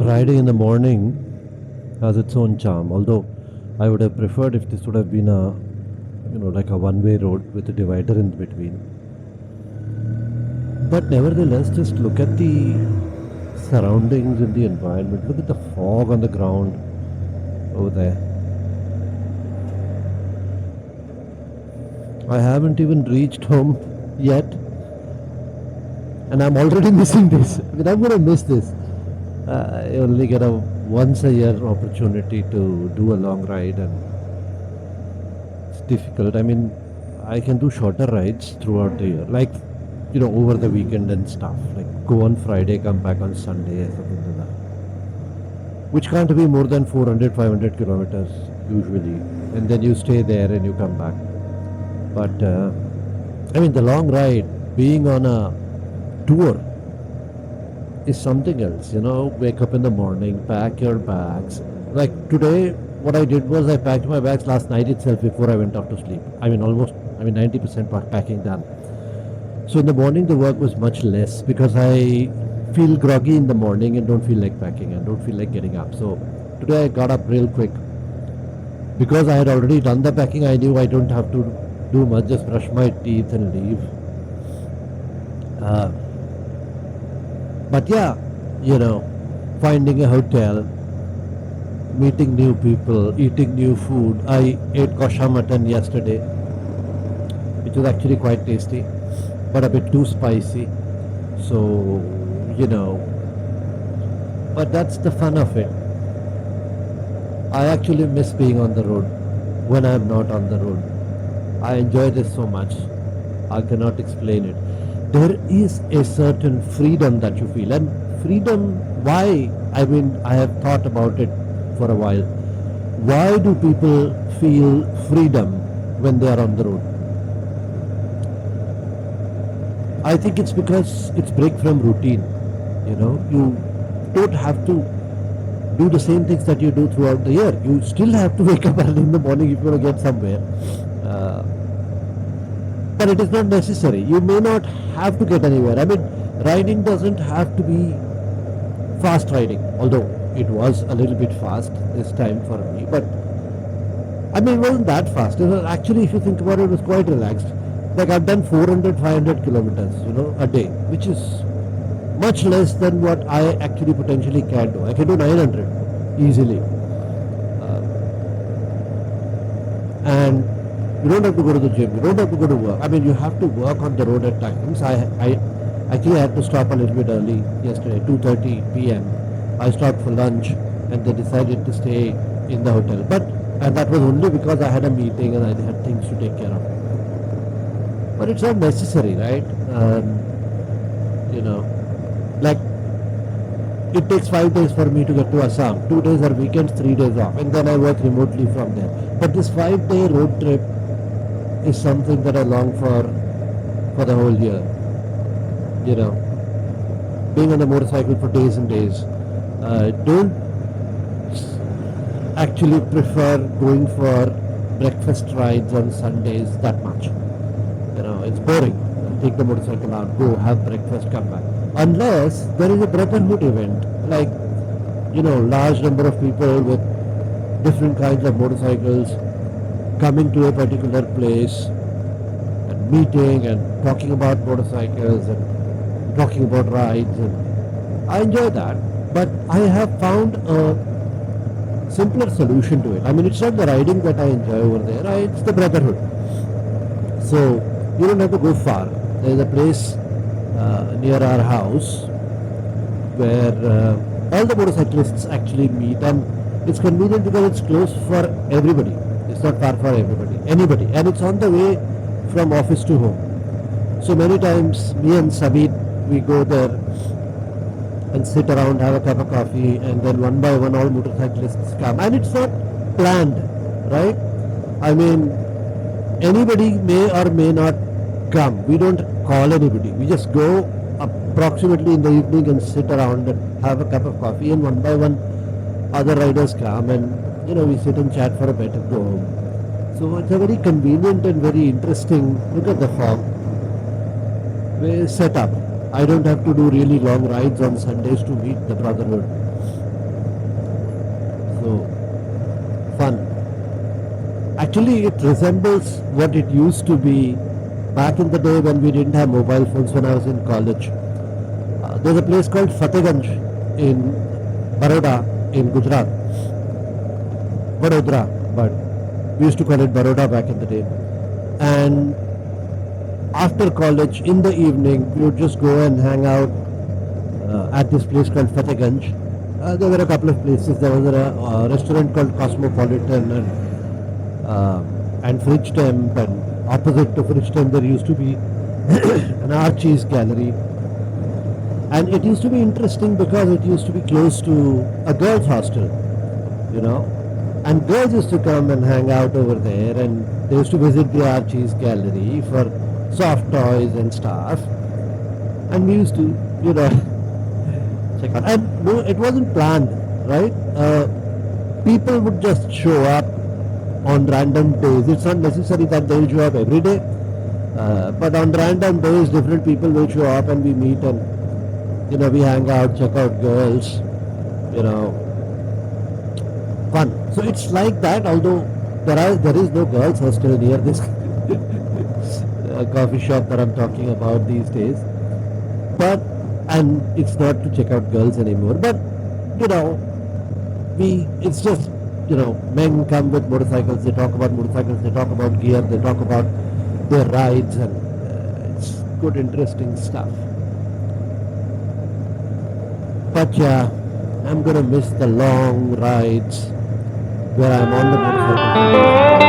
riding in the morning has its own charm. Although I would have preferred if this would have been a, like a one-way road with a divider in between. But nevertheless, just look at the surroundings and the environment. Look at the fog on the ground over there. I haven't even reached home yet, and I'm already missing this. I mean, I'm going to miss this. I only get a once a year opportunity to do a long ride, and it's difficult. I mean, I can do shorter rides throughout the year, like over the weekend and stuff. Like go on Friday, come back on Sunday, or something like that. Which can't be more than 400, 500 kilometers usually, and then you stay there and you come back. But I mean, the long ride, being on a tour, is something else. Wake up in the morning, pack your bags. Like today, what I did was I packed my bags last night itself before I went off to sleep. I mean, 90% packing done. So in the morning, the work was much less because I feel groggy in the morning and don't feel like packing and don't feel like getting up. So today I got up real quick. Because I had already done the packing, I knew I don't have to do much, just brush my teeth and leave. But yeah, finding a hotel, meeting new people, eating new food. I ate kosha mutton yesterday, which was actually quite tasty, but a bit too spicy. So, but that's the fun of it. I actually miss being on the road when I'm not on the road. I enjoy this so much. I cannot explain it. There is a certain freedom that you feel. And freedom, why? I mean, I have thought about it for a while. Why do people feel freedom when they are on the road? I think it's because it's break from routine. You don't have to do the same things that you do throughout the year. You still have to wake up early in the morning if you want to get somewhere. But it is not necessary. You may not have to get anywhere. I mean, riding doesn't have to be fast riding, although it was a little bit fast this time for me. But I mean, it wasn't that fast. It was actually, if you think about it, it was quite relaxed. Like I've done 400, 500 kilometers, a day, which is much less than what I actually potentially can do. I can do 900 easily. And you don't have to go to the gym. You don't have to go to work. I mean, you have to work on the road at times. I actually had to stop a little bit early yesterday, 2:30 p.m. I stopped for lunch and they decided to stay in the hotel. And that was only because I had a meeting and I had things to take care of. But it's not necessary, right? Like it takes 5 days for me to get to Assam. 2 days are weekends, 3 days off, and then I work remotely from there. But this 5-day road trip is something that I long for the whole year. Being on a motorcycle for days and days. Don't actually prefer going for breakfast rides on Sundays that much. It's boring. Take the motorcycle out, go have breakfast, come back. Unless there is a brotherhood event, like, large number of people with different kinds of motorcycles coming to a particular place and meeting and talking about motorcycles and talking about rides. And I enjoy that. But I have found a simpler solution to it. I mean, it's not the riding that I enjoy over there, it's the brotherhood. So you don't have to go far. There is a place near our house where all the motorcyclists actually meet, and it's convenient because it's close for everybody. It's not far for anybody, and it's on the way from office to home. So many times me and Sabit, we go there and sit around, have a cup of coffee, and then one by one all motorcyclists come, and it's not planned, right? I mean, anybody may or may not come. We don't call anybody. We just go approximately in the evening and sit around and have a cup of coffee, and one by one other riders come, and we sit and chat for a bit and go home. So it's a very convenient and very interesting. Look at the fog. Set up. I don't have to do really long rides on Sundays to meet the brotherhood. fun. Actually, it resembles what it used to be back in the day when we didn't have mobile phones when I was in college. There's a place called Fatehganj in Baroda in Gujarat. Vadodara, but we used to call it Baroda back in the day. And after college, in the evening, we would just go and hang out at this place called Fatehganj. There were a couple of places. There was a restaurant called Cosmopolitan and Fridge Temp, and opposite to Fridge Temp there used to be an art cheese gallery. And it used to be interesting because it used to be close to a girls' hostel, you know. And girls used to come and hang out over there, and they used to visit the art cheese gallery for soft toys and stuff. And we used to, you know, check out. And no, it wasn't planned, right? People would just show up on random days. It's not necessary that they will show up every day, but on random days, different people will show up, and we meet, and you know, we hang out, check out girls, you know, fun. So it's like that. Although there is no girls hostel near this coffee shop that I'm talking about these days, but and it's not to check out girls anymore. But you know, it's just, you know, men come with motorcycles, they talk about motorcycles, they talk about gear, they talk about their rides, and it's good, interesting stuff. But yeah, I'm gonna miss the long rides where I'm on the motorcycle.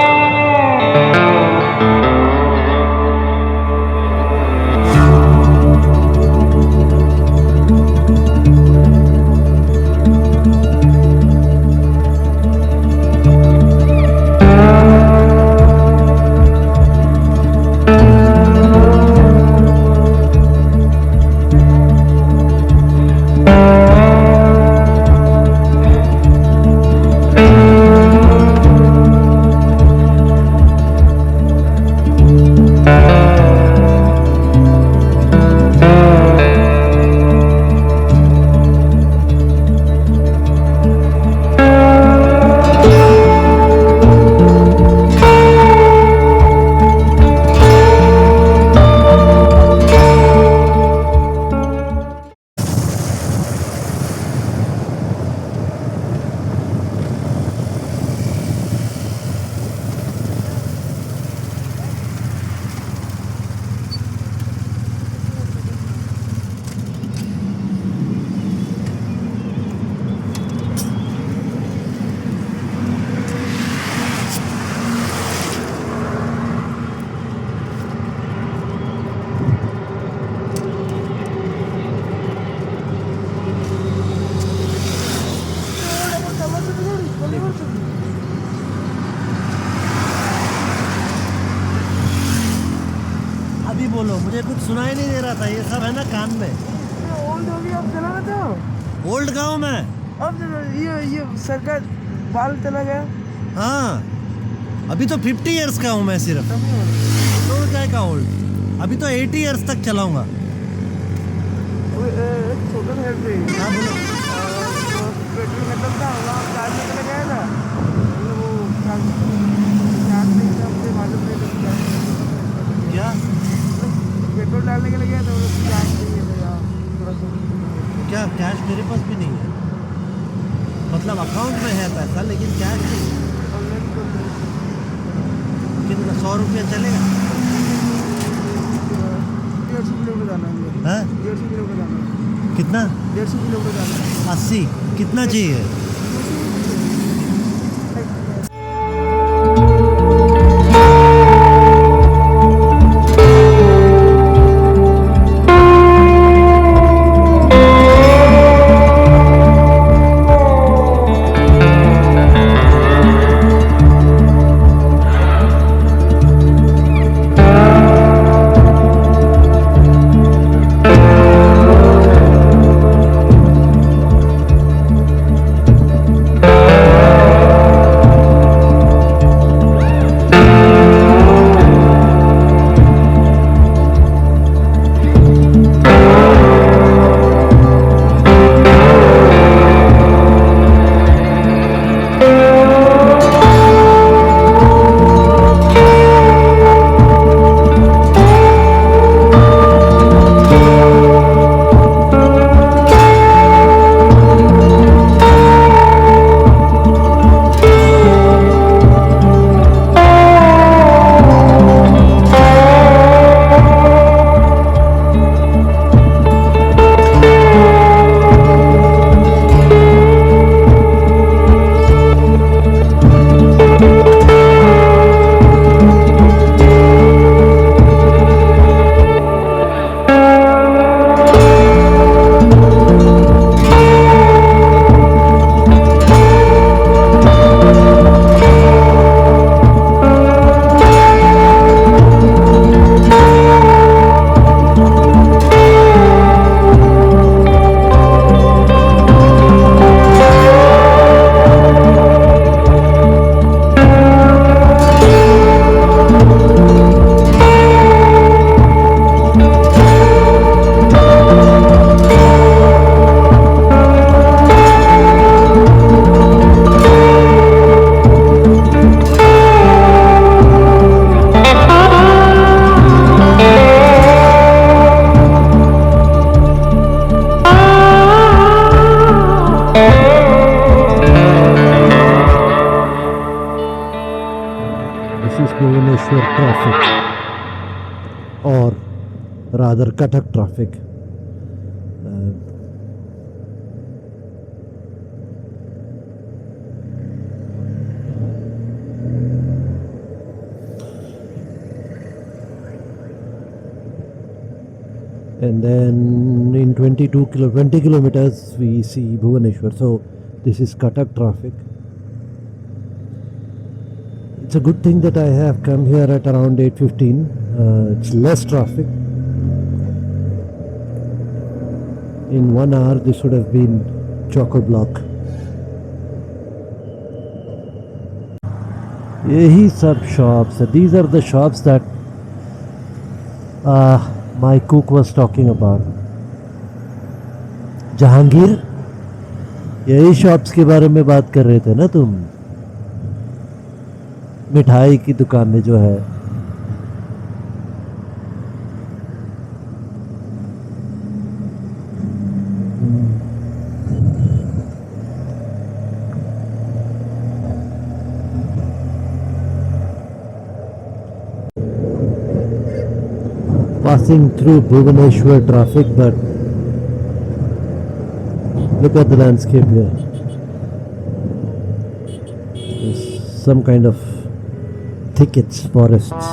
अभी बोलो, मुझे कुछ सुनाई नहीं दे रहा था, ये सब है ना कान में। ओल्ड हो गया, अब चला रहे थे। ओल्ड गाँव में अब ये सरकार बाल चला गया। हाँ, अभी तो 50 इयर्स का हूँ मैं सिर्फ। तो क्या का ओल्ड, अभी तो 80 इयर्स तक चलाऊंगा। छोटा है पे। हाँ बोलो। पेट्रोल खत्म था, वहाँ चार्ज निकल गया था। वो चार्ज नहीं था, मुझे मालूम नहीं था क्या पेट्रोल डालने के लिए गया था, वो चार्ज नहीं है यार, थोड़ा सा। क्या कैश मेरे पास भी नहीं है, मतलब अकाउंट में है पैसा लेकिन कैश नहीं। कितना 100 रुपया चलेगा? 150 किलोमीटर जाना है। हाँ 150 किलोमीटर जाना है। कितना? 150 किलोमीटर जाना है। 80 कितना चाहिए? traffic, or rather Cuttack traffic. Uh, and then in 20 kilometers we see Bhubaneswar. So this is Cuttack traffic. It's a good thing that I have come here at around 8:15. It's less traffic. In 1 hour this would have been chock-a-block. यही सब shops. These are the shops that my cook was talking about. Jahangir, यही shops के बारे में बात कर रहे थे ना तुम? मिठाई की दुकानें जो है. Passing through Bhubaneswar traffic, but look at the landscape here. There's some kind of thickets, forests.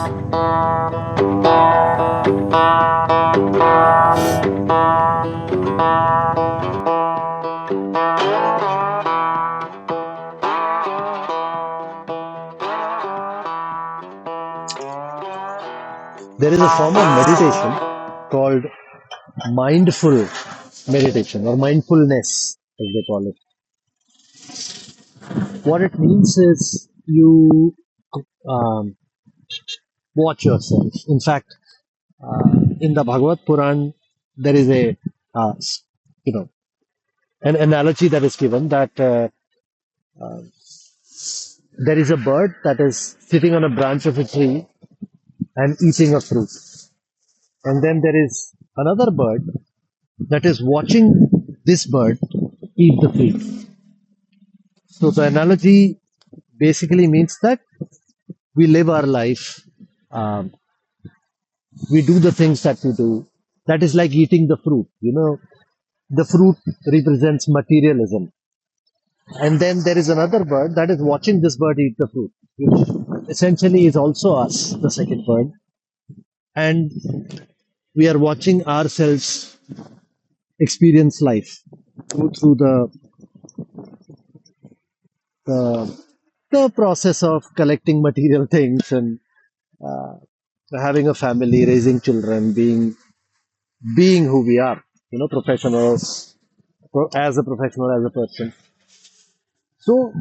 There is a form of meditation called mindful meditation or mindfulness, as they call it. What it means is you watch yourself. In fact, in the Bhagavad Puran, there is a an analogy that is given that there is a bird that is sitting on a branch of a tree and eating a fruit. And then there is another bird that is watching this bird eat the fruit. So the analogy basically means that we live our life, we do the things that we do. That is like eating the fruit. The fruit represents materialism. And then there is another bird that is watching this bird eat the fruit, which essentially is also us, the second bird. And we are watching ourselves experience life through the process of collecting material things and having a family, raising children, being who we are, professionals, as a professional, as a person. So,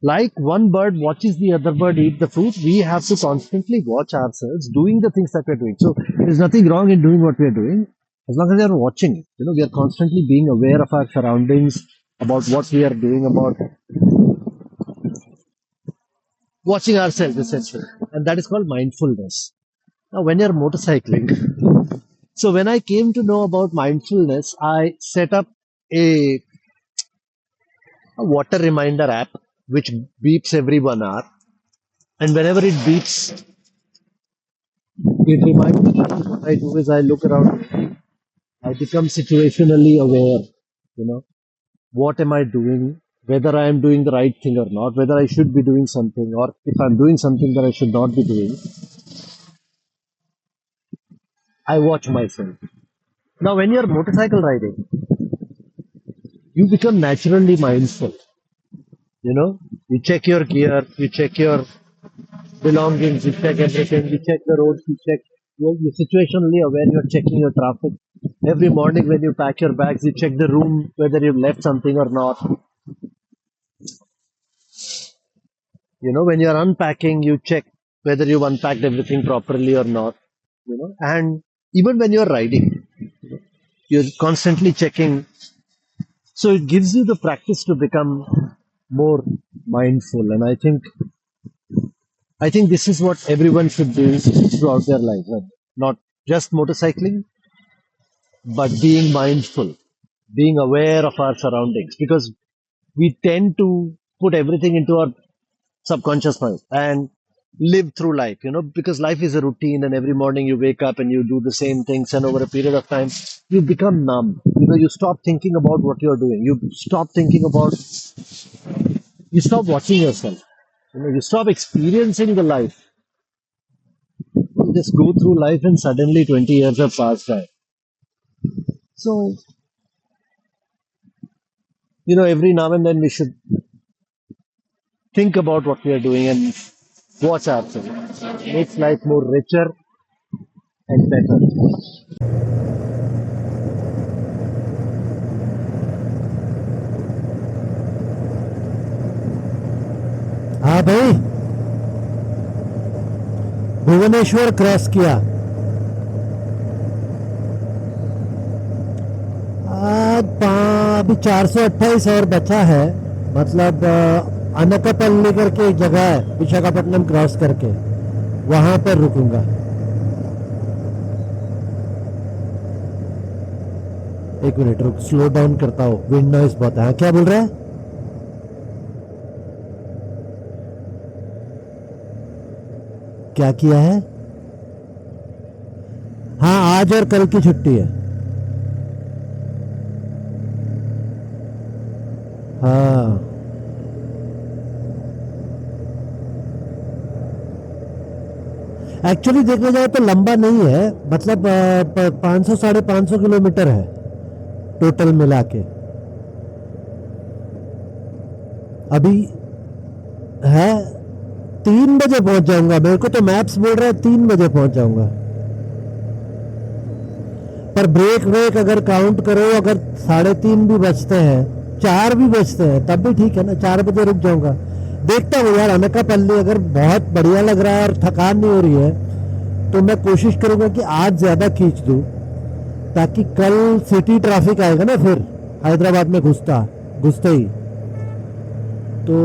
like one bird watches the other bird eat the fruit, we have to constantly watch ourselves doing the things that we're doing. So, there's nothing wrong in doing what we're doing as long as we are watching it. We are constantly being aware of our surroundings, about what we are doing, about watching ourselves essentially. And that is called mindfulness. Now, when you're motorcycling, so when I came to know about mindfulness, I set up a water reminder app which beeps every 1 hour, and whenever it beeps, it reminds me. What I do is I look around, I become situationally aware. What am I doing, whether I am doing the right thing or not, whether I should be doing something, or if I'm doing something that I should not be doing. I watch myself. Now, when you're motorcycle riding, you become naturally mindful. You check your gear, you check your belongings, you check everything, you check the roads, you're situationally aware, you're checking your traffic. Every morning when you pack your bags, you check the room, whether you've left something or not. When you're unpacking, you check whether you've unpacked everything properly or not. And even when you're riding, you're constantly checking. So it gives you the practice to become more mindful. And I think this is what everyone should do throughout their life. Not just motorcycling, but being mindful, being aware of our surroundings, because we tend to put everything into our subconscious mind. And live through life, because life is a routine and every morning you wake up and you do the same things, and over a period of time you become numb. You stop thinking about what you're doing. You stop watching yourself. You stop experiencing the life. You just go through life and suddenly 20 years have passed by. So, every now and then we should think about what we are doing and watch ourselves. Makes life more richer and better. हाँ भाई, Bhubaneswar cross किया। अभी 428 और बचा है। मतलब अनकपल्ली करके एक जगह है, विशाखापट्टनम क्रॉस करके, वहां पर रुकूंगा। एक मिनट रुक, स्लो डाउन करता हूँ, विंड नॉइस बहुत है। हाँ, क्या बोल रहा है? क्या किया है? हाँ, आज और कल की छुट्टी है। हाँ, एक्चुअली देखने जाए तो लंबा नहीं है, मतलब 500 550 किलोमीटर है टोटल मिला के। अभी है 3 बजे पहुंच जाऊंगा। मेरे को तो मैप्स बोल रहा है 3 बजे पहुंच जाऊंगा, पर ब्रेक व्रेक अगर काउंट करो, अगर 3:30 भी बजते हैं, 4 भी बजते हैं, तब भी ठीक है ना, 4 बजे रुक जाऊंगा। देखता हूँ यार, अनकापल्ली अगर बहुत बढ़िया लग रहा है और थकान नहीं हो रही है तो मैं कोशिश करूंगा कि आज ज्यादा खींच दूं, ताकि कल सिटी ट्रैफिक आएगा ना फिर हैदराबाद में घुसते ही। तो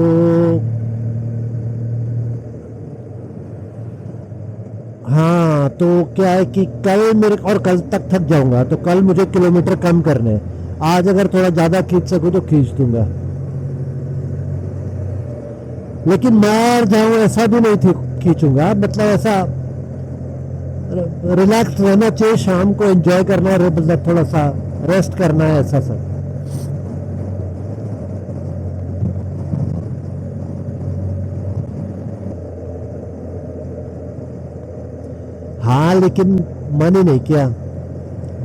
हाँ, तो क्या है कि कल मेरे और कल तक थक जाऊंगा, तो कल मुझे किलोमीटर कम करने हैं। आज अगर थोड़ा ज्यादा खींच सकूं तो खींच दूंगा, लेकिन मैं जाऊं ऐसा भी नहीं खींचूंगा। मतलब ऐसा रिलैक्स रहना चाहिए, शाम को एंजॉय करना है, मतलब थोड़ा सा रेस्ट करना है, ऐसा सब। हाँ, लेकिन मन ही नहीं किया।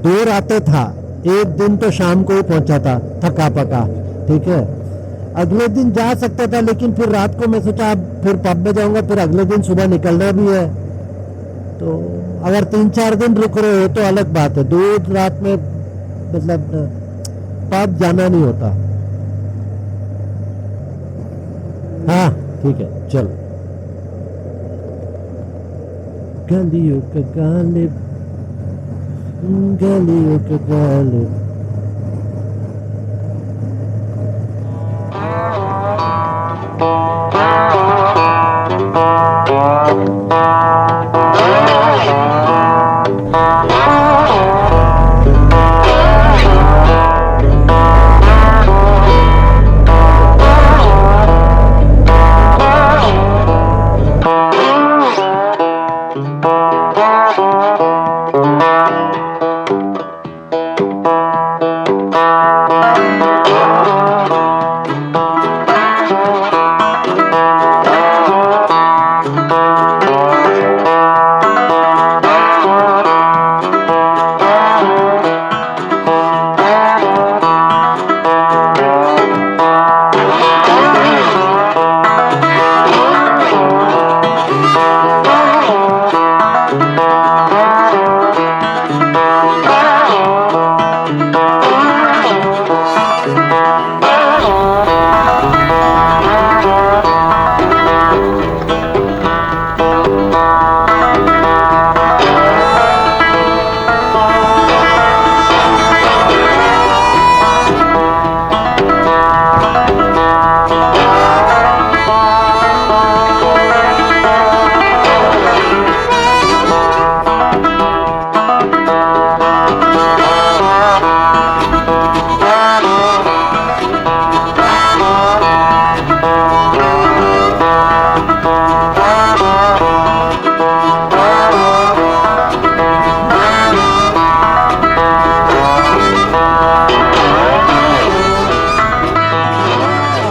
2 रातें था, एक दिन तो शाम को ही पहुंचा था थका पका, ठीक है। अगले दिन जा सकता था, लेकिन फिर रात को मैं सोचा अब फिर पब में जाऊंगा, फिर अगले दिन सुबह निकलना भी है। तो अगर 3-4 दिन रुक रहे हो तो अलग बात है, 2 रात में मतलब पब जाना नहीं होता। हाँ ठीक है, चलो। गलियों का गालिब, गलियों का Ghalib.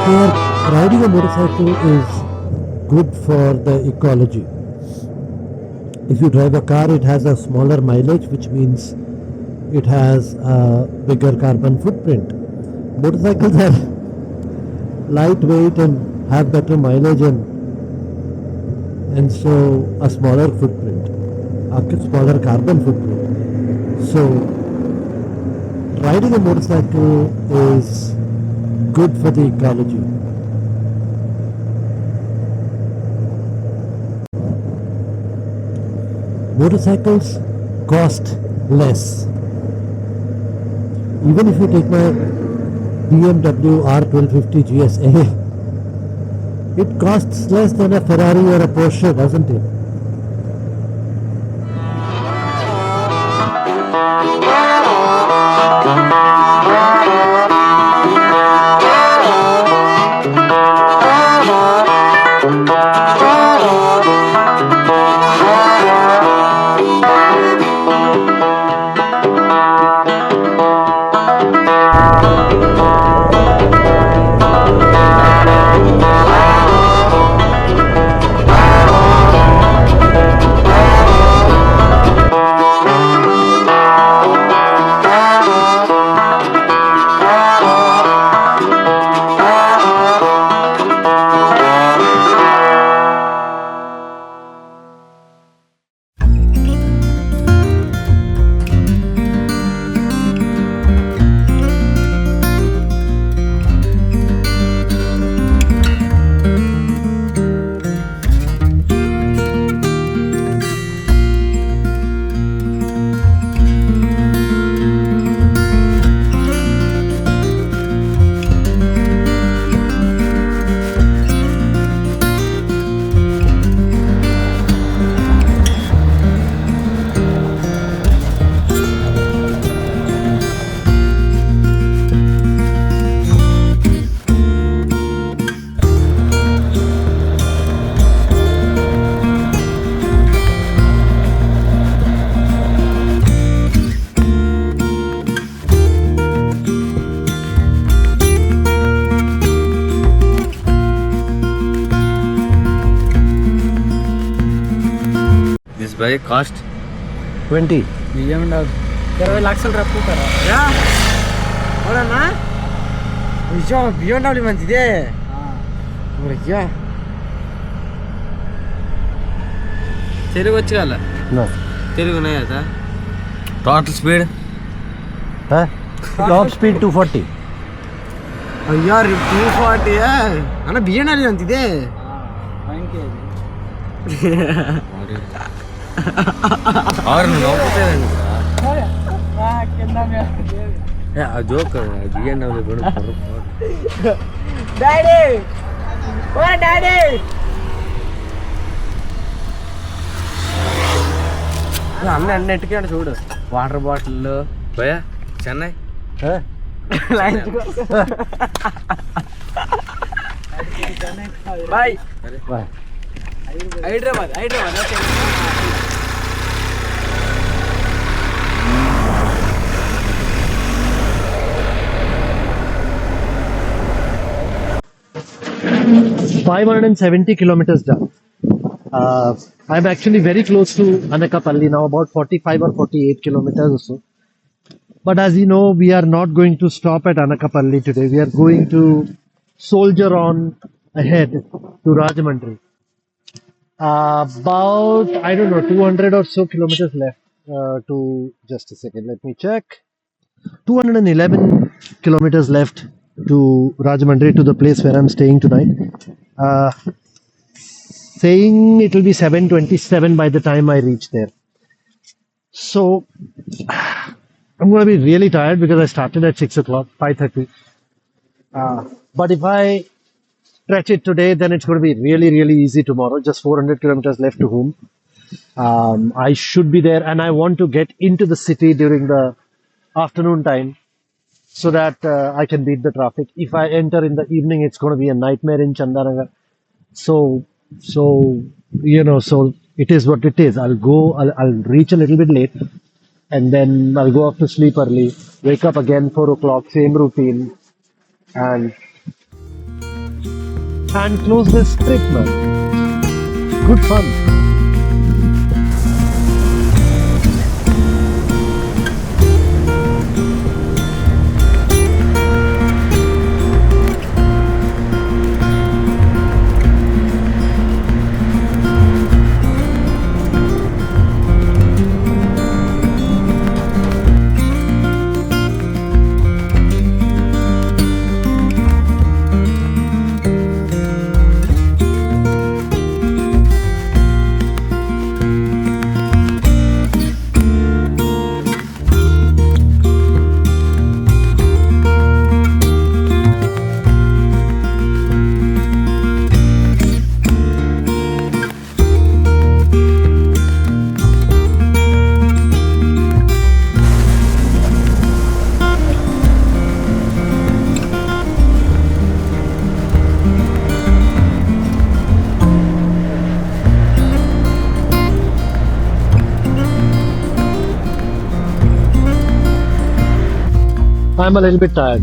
here riding a motorcycle is good for the ecology. If you drive a car, it has a smaller mileage, which means it has a bigger carbon footprint. Motorcycles are lightweight and have better mileage and so a smaller footprint, a smaller carbon footprint. So riding a motorcycle is good for the ecology. Motorcycles cost less. Even if you take my BMW R1250 GSA, it costs less than a Ferrari or a Porsche, doesn't it? bike cost 20. BMW 20 lakh ರೊಕ್ಕ ಯಾ ನೋಡಣ್ಣ ನಿಜ BMW ಬಂದಿದೆ ನೋಡಯ್ಯ తెలుగు వచ్చు కదా No. Telugu नहीं आता total speed Huh? Top speed 240. यार 240 है ಅಣ್ಣ BMW ಅಂತಿದೆ और ನೋಡ್ತಾ ಆ ಜೋಕ್ BMW ಗಳು ಡ್ಯಾಡಿ ಓ ಡ್ಯಾಡಿ అన్న అన్న ఎట్టుకాడు చూడు వాటర్ బాటిల్ భయ Chennai bye Bye. Hyderabad Hyderabad 570 kilometers down. I'm actually very close to Anakapally now, about 45 or 48 kilometers or so. But as you know, we are not going to stop at Anakapally today. We are going to soldier on ahead to Rajahmundry. About, I don't know, 200 or so kilometers left to, just a second, let me check. 211 kilometers left to Rajahmundry, to the place where I'm staying tonight. Saying it will be 7:27 by the time I reach there. So I'm going to be really tired because I started at 6 o'clock, 5:30. But if I stretch it today, then it's going to be really, really easy tomorrow. Just 400 kilometers left to home. I should be there, and I want to get into the city during the afternoon time so that I can beat the traffic. If I enter in the evening, it's going to be a nightmare in Chandanagar. So it is what it is. I'll reach a little bit late, and then I'll go off to sleep early, wake up again 4 o'clock, same routine, and and close this trip, man. Good fun. I'm a little bit tired.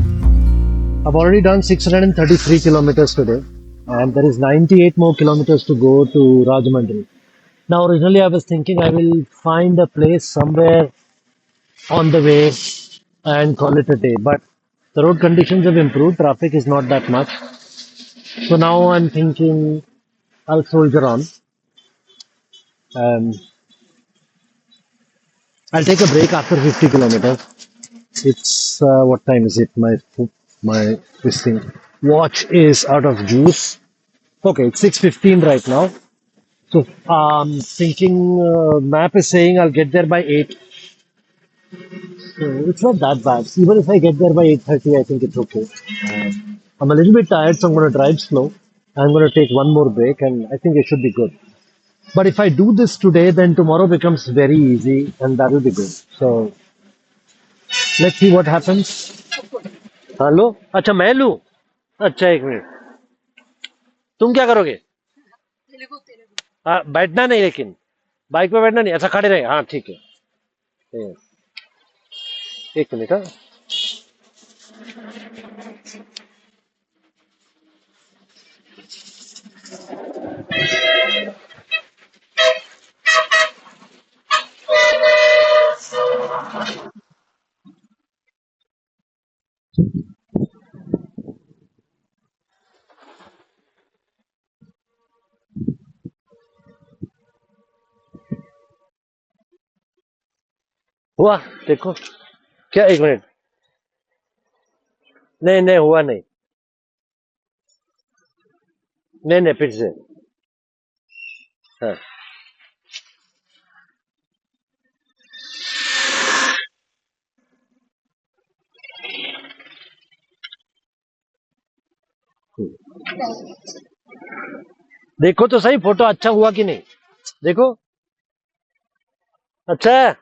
I've already done 633 kilometers today, and there is 98 more kilometers to go to Rajahmundry. Now, originally, I was thinking I will find a place somewhere on the way and call it a day, but the road conditions have improved, traffic is not that much. So now I'm thinking I'll soldier on. Um, I'll take a break after 50 kilometers. It's what time is it? My this thing watch is out of juice. Okay, it's 6:15 right now. So thinking map is saying I'll get there by 8. So it's not that bad. Even if I get there by 8:30, I think it's okay. I'm a little bit tired, so I'm going to drive slow. I'm going to take one more break, and I think it should be good. But if I do this today, then tomorrow becomes very easy, and that will be good. So let's see what happens. Hello अच्छा मैं लूँ अच्छा एक minute तुम क्या करोगे हाँ बैठना नहीं लेकिन बाइक पे बैठना नहीं अच्छा खड़े रहे हाँ ठीक है ए, एक मिनट हाँ हुआ देखो क्या एक मिनट नहीं नहीं हुआ नहीं नहीं नहीं फिर से हाँ देखो तो सही फोटो अच्छा हुआ कि नहीं देखो अच्छा है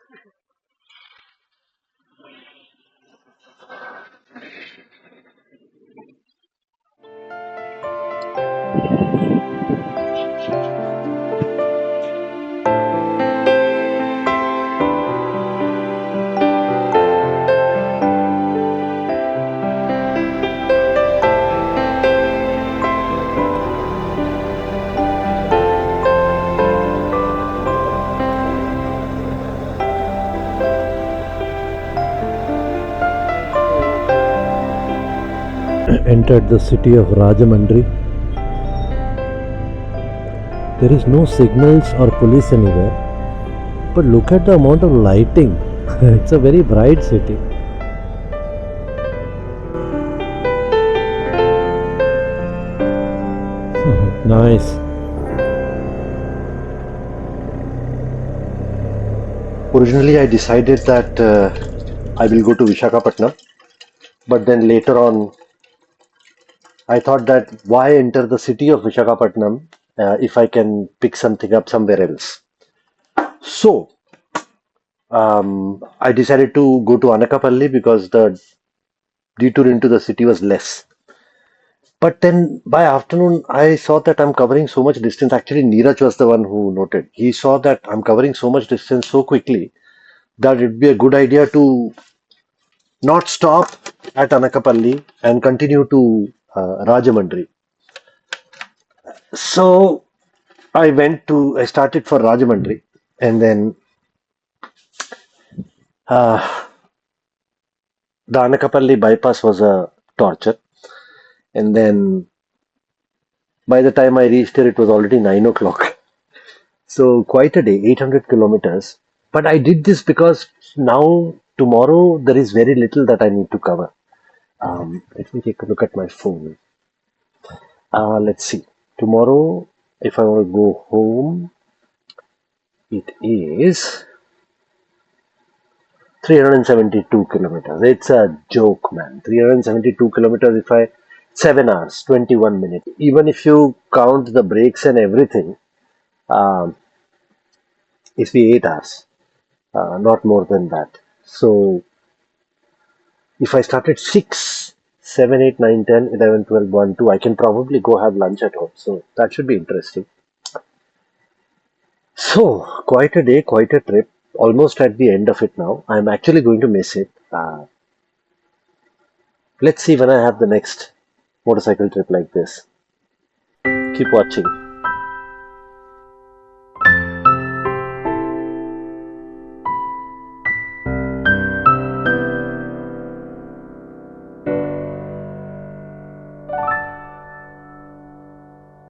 Entered the city of Rajahmundry. There is no signals or police anywhere, but look at the amount of lighting. It's a very bright city. Nice. Originally, I decided that I will go to Vishakhapatnam, but then later on, I thought that why enter the city of Vishakhapatnam if I can pick something up somewhere else. So I decided to go to Anakapally because the detour into the city was less. But then by afternoon, I saw that I'm covering so much distance. Actually, Neeraj was the one who noted. He saw that I'm covering so much distance so quickly that it'd be a good idea to not stop at Anakapally and continue to Rajahmundry. So I started for Rajahmundry, and then uh, the Anakapally bypass was a torture. And then by the time I reached there, it was already 9 o'clock. So quite a day, 800 kilometers. But I did this because now, tomorrow, there is very little that I need to cover. Let me take a look at my phone. Let's see. Tomorrow, if I want to go home, it is 372 kilometers. It's a joke, man. 372 kilometers if I 7 hours, 21 minutes. Even if you count the breaks and everything, um, it's be 8 hours, not more than that. So if I start at 6, 7, 8, 9, 10, 11, 12, 1, 2, I can probably go have lunch at home. So that should be interesting. So quite a day, quite a trip. Almost at the end of it now. I'm actually going to miss it. Let's see when I have the next motorcycle trip like this. Keep watching.